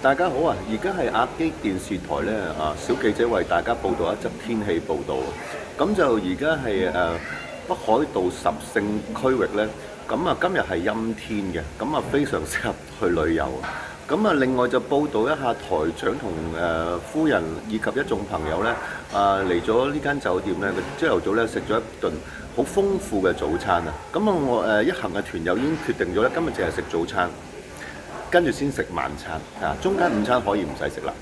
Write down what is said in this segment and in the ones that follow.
大家好啊！而家係亞基電視台咧小記者為大家報道一則天氣報導。咁就而家係北海道十勝區域咧，咁今日係陰天嘅，咁非常適合去旅遊。咁另外就報導一下台長同夫人以及一眾朋友咧嚟咗呢間酒店咧，朝頭早咧食咗一頓好豐富嘅早餐啊！咁我一行嘅團友已經決定咗咧，今日淨係食早餐。跟住先食晚餐中間午餐可以唔使食啦。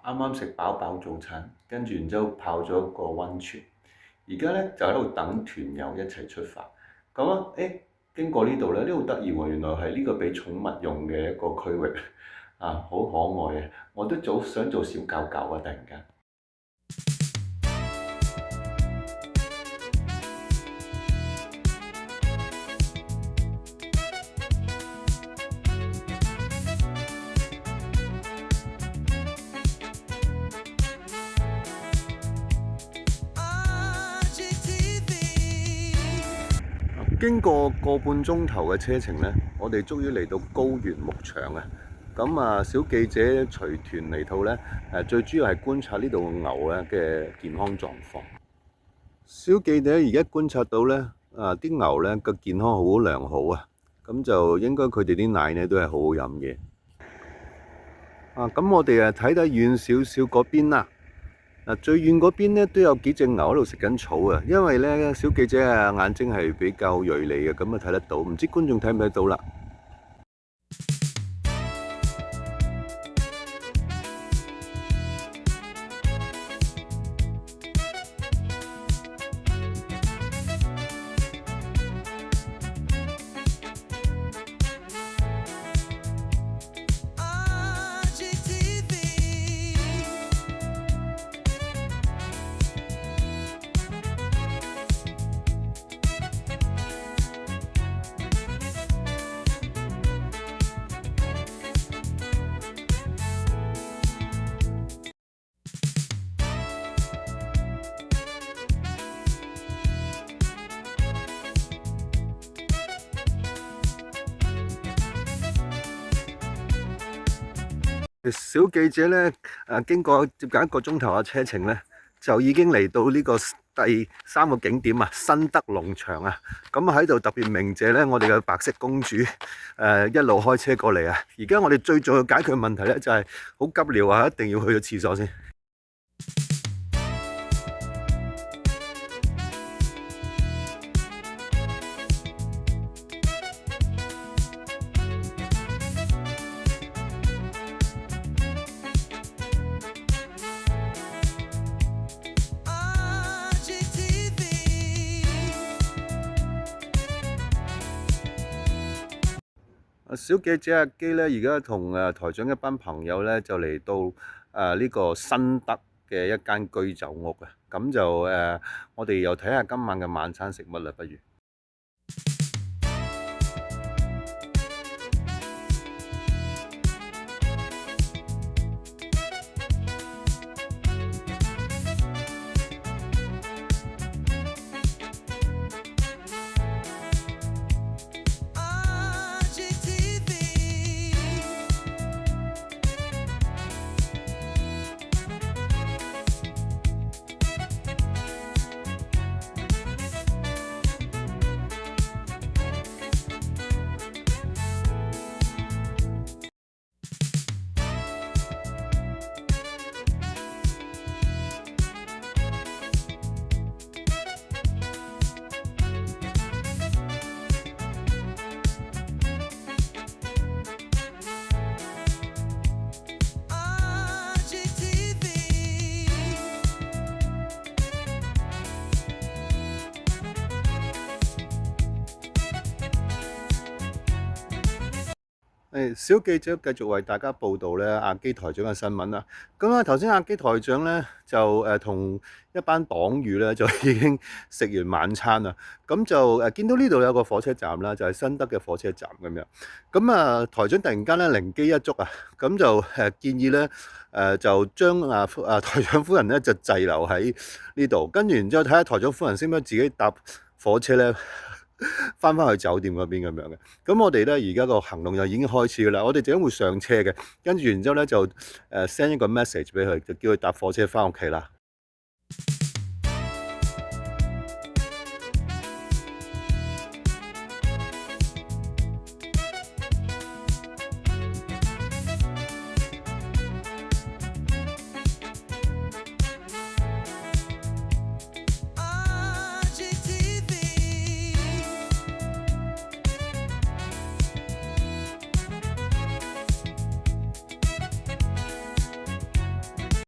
啱啱食飽早餐，跟住然之後泡咗個溫泉，而家咧就喺度等團友一齊出發。咁經過呢度咧，呢度得意喎，原來係呢個俾寵物用嘅一個區域好可愛啊！我都想做小狗狗啊，突然間。經過個半鐘頭嘅車程呢，我哋終於嚟到高原牧場啊！咁小記者隨團嚟到呢，最主要係觀察呢度牛咧嘅健康狀況。小記者而家觀察到呢，啲牛呢個健康好良好啊！咁就應該佢哋啲奶呢都係好好飲嘅。咁我哋睇得遠少少嗰邊啦。最遠嗰邊咧都有幾隻牛喺度食緊草啊！因為咧小記者眼睛係比較鋭利嘅，咁睇得到。唔知觀眾睇唔睇到啦？小記者咧，經過接近1個鐘頭嘅車程咧，就已經嚟到呢個第3個景點啊，新德農場啊。咁喺度特別鳴謝咧，我哋嘅白色公主一路開車過嚟啊。而家我哋最重要解決問題咧，就係好急尿啊，一定要去個廁所先。小記者阿基咧，而家同台長一班朋友咧，就嚟到呢個新德嘅一間居酒屋啊。咁就我哋又睇下今晚嘅晚餐食乜啦，不如。小記者繼續為大家報道咧亞基台長嘅新聞啦。咁啊，頭先亞基台長咧就同一班黨羽咧就已經食完晚餐啦。咁就見到呢度有個火車站啦，就係新德嘅火車站咁樣。咁啊，台長突然間咧靈機一觸啊，咁就建議咧就將台長夫人咧就滯留喺呢度，跟住然之後睇下台長夫人識唔識自己搭火車咧翻去酒店嗰邊咁樣嘅。咁我哋咧而家個行動就已經開始噶啦，我哋陣間會上車嘅，跟住然之後咧就send 一個 message 俾佢，就叫佢搭火車翻屋企啦。